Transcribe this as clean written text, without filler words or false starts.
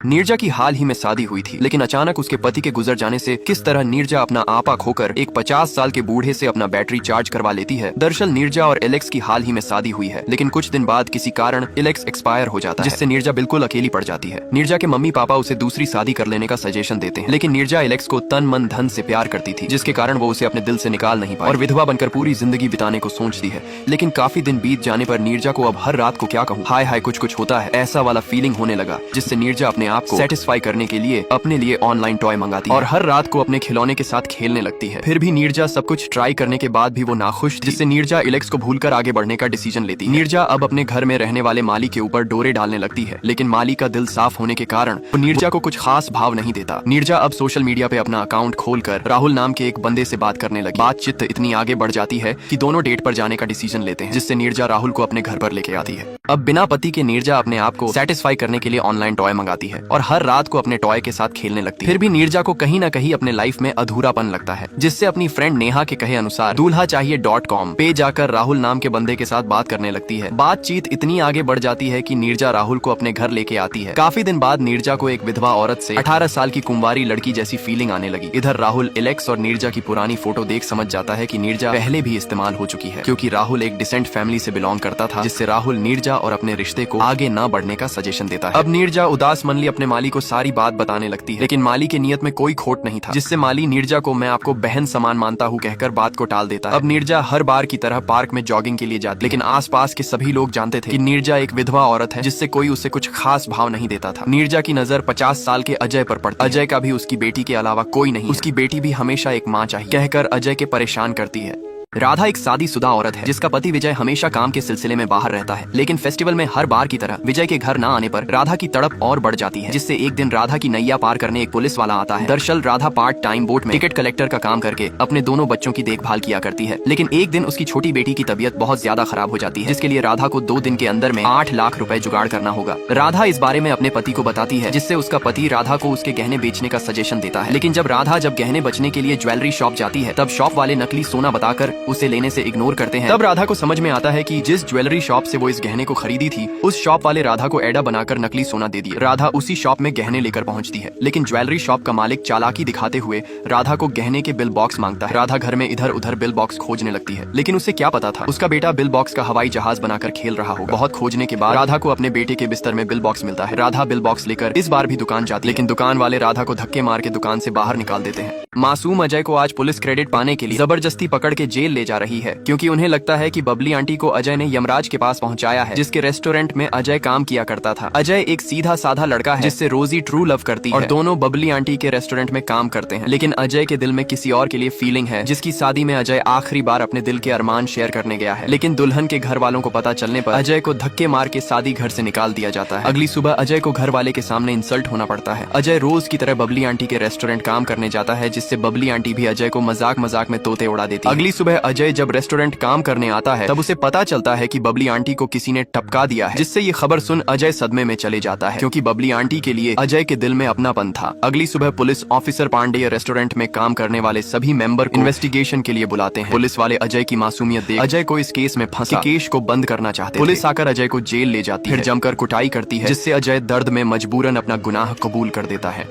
नीरजा की हाल ही में शादी हुई थी, लेकिन अचानक उसके पति के गुजर जाने से किस तरह नीरजा अपना आपा खोकर एक 50 साल के बूढ़े से अपना बैटरी चार्ज करवा लेती है। दरअसल नीरजा और एलेक्स की हाल ही में शादी हुई है, लेकिन कुछ दिन बाद किसी कारण एलेक्स एक्सपायर हो जाता है, जिससे नीरजा बिल्कुल अकेली पड़ जाती है। नीरजा के मम्मी पापा उसे दूसरी शादी कर लेने का सजेशन देते हैं, लेकिन नीरजा एलेक्स को तन मन धन से प्यार करती थी, जिसके कारण वो उसे अपने दिल से निकाल नहीं पाई और विधवा बनकर पूरी जिंदगी बिताने को सोचती है। लेकिन काफी दिन बीत जाने पर नीरजा को अब हर रात को क्या कहूँ, हाय हाय कुछ कुछ होता है, ऐसा वाला फीलिंग होने लगा, जिससे नीरजा अपने आप को सेटिस्फाई करने के लिए अपने लिए ऑनलाइन टॉय मंगाती है और हर रात को अपने खिलौने के साथ खेलने लगती है। फिर भी नीरजा सब कुछ ट्राई करने के बाद भी वो नाखुश थी, जिससे नीरजा एलेक्स को भूलकर आगे बढ़ने का डिसीजन लेती है। नीरजा अब अपने घर में रहने वाले माली के ऊपर डोरे डालने लगती है, लेकिन माली का दिल साफ होने के कारण वो नीरजा को कुछ खास भाव नहीं देता। नीरजा अब सोशल मीडिया पे अपना अकाउंट खोलकर राहुल नाम के एक बंदे से बात करने लगी। बातचीत इतनी आगे बढ़ जाती है कि दोनों डेट पर जाने का डिसीजन लेते हैं, जिससे नीरजा राहुल को अपने घर पर लेके आती है। अब बिना पति के नीरजा अपने आप को सेटिस्फाई करने के लिए ऑनलाइन टॉय मंगाती है और हर रात को अपने टॉय के साथ खेलने लगती है। फिर भी नीरजा को कहीं ना कहीं अपने लाइफ में अधूरापन लगता है, जिससे अपनी फ्रेंड नेहा के कहे अनुसार दूल्हाचाहिए.com पे जाकर राहुल नाम के बंदे के साथ बात करने लगती है। बातचीत इतनी आगे बढ़ जाती है कि नीरजा राहुल को अपने घर लेके आती है। काफी दिन बाद नीरजा को एक विधवा औरत से 18 साल की कुंवारी लड़की जैसी फीलिंग आने लगी। इधर राहुल एलेक्स और नीरजा की पुरानी फोटो देख समझ जाता है कि नीरजा पहले भी इस्तेमाल हो चुकी है, क्योंकि राहुल एक डिसेंट फैमिली से बिलोंग करता था, जिससे राहुल नीरजा और अपने रिश्ते को आगे न बढ़ने का सजेशन देता है। अब नीरजा उदास मनली अपने माली को सारी बात बताने लगती है, लेकिन माली की नियत में कोई खोट नहीं था, जिससे माली नीरजा को मैं आपको बहन समान मानता हूँ कहकर बात को टाल देता है। अब नीरजा हर बार की तरह पार्क में जॉगिंग के लिए जाती, लेकिन आसपास के सभी लोग जानते थे कि नीरजा एक विधवा औरत है, जिससे कोई उसे कुछ खास भाव नहीं देता था। नीरजा की नजर 50 साल के अजय पर पड़ती। अजय का भी उसकी बेटी के अलावा कोई नहीं, उसकी बेटी भी हमेशा एक माँ चाहिए कहकर अजय के परेशान करती है। राधा एक शादीशुदा औरत है, जिसका पति विजय हमेशा काम के सिलसिले में बाहर रहता है, लेकिन फेस्टिवल में हर बार की तरह विजय के घर न आने पर राधा की तड़प और बढ़ जाती है, जिससे एक दिन राधा की नैया पार करने एक पुलिस वाला आता है। दरअसल राधा पार्ट टाइम बोट में टिकट कलेक्टर का काम करके अपने दोनों बच्चों की देखभाल किया करती है, लेकिन एक दिन उसकी छोटी बेटी की तबीयत बहुत ज्यादा खराब हो जाती है, जिसके लिए राधा को 2 दिन के अंदर में 8 लाख रुपए जुगाड़ करना होगा। राधा इस बारे में अपने पति को बताती है, जिससे उसका पति राधा को उसके गहने बेचने का सजेशन देता है। लेकिन जब राधा गहने बचने के लिए ज्वेलरी शॉप जाती है, तब शॉप वाले नकली सोना बताकर उसे लेने से इग्नोर करते हैं। तब राधा को समझ में आता है कि जिस ज्वेलरी शॉप से वो इस गहने को खरीदी थी, उस शॉप वाले राधा को एडा बनाकर नकली सोना दे दिया। राधा उसी शॉप में गहने लेकर पहुंचती है, लेकिन ज्वेलरी शॉप का मालिक चालाकी दिखाते हुए राधा को गहने के बिल बॉक्स मांगता है। राधा घर में इधर उधर बिल बॉक्स खोजने लगती है, लेकिन उसे क्या पता था उसका बेटा बिल बॉक्स का हवाई जहाज बनाकर खेल रहा होगा। बहुत खोजने के बाद राधा को अपने बेटे के बिस्तर में बिल बॉक्स मिलता है। राधा बिल बॉक्स लेकर इस बार भी दुकान जाती है, लेकिन दुकान वाले राधा को धक्के मार के दुकान से बाहर निकाल देते हैं। मासूम अजय को आज पुलिस क्रेडिट पाने के लिए जबरदस्ती पकड़ के जेल ले जा रही है, क्योंकि उन्हें लगता है कि बबली आंटी को अजय ने यमराज के पास पहुंचाया है, जिसके रेस्टोरेंट में अजय काम किया करता था। अजय एक सीधा साधा लड़का है, जिससे रोजी ट्रू लव करती है और दोनों बबली आंटी के रेस्टोरेंट में काम करते हैं, लेकिन अजय के दिल में किसी और के लिए फीलिंग है, जिसकी शादी में अजय आखिरी बार अपने दिल के अरमान शेयर करने गया है। लेकिन दुल्हन के घर वालों को पता चलने पर अजय को धक्के मार के शादी घर से निकाल दिया जाता है। अगली सुबह अजय को घर वाले के सामने इंसल्ट होना पड़ता है। अजय रोज की तरह बबली आंटी के रेस्टोरेंट काम करने जाता है, जिससे बबली आंटी भी अजय को मजाक मजाक में तोते उड़ा देती है। अगली सुबह अजय जब रेस्टोरेंट काम करने आता है, तब उसे पता चलता है कि बबली आंटी को किसी ने टपका दिया है, जिससे ये खबर सुन अजय सदमे में चले जाता है, क्योंकि बबली आंटी के लिए अजय के दिल में अपनापन था। अगली सुबह पुलिस ऑफिसर पांडे रेस्टोरेंट में काम करने वाले सभी मेंबर को इन्वेस्टिगेशन के लिए बुलाते हैं। पुलिस वाले अजय की मासूमियत देख अजय को इस केस में फंसा केस को बंद करना चाहते थे। पुलिस आकर अजय को जेल ले जाती है, फिर जमकर कुटाई करती है, जिससे अजय दर्द में मजबूरन अपना गुनाह कबूल कर देता है।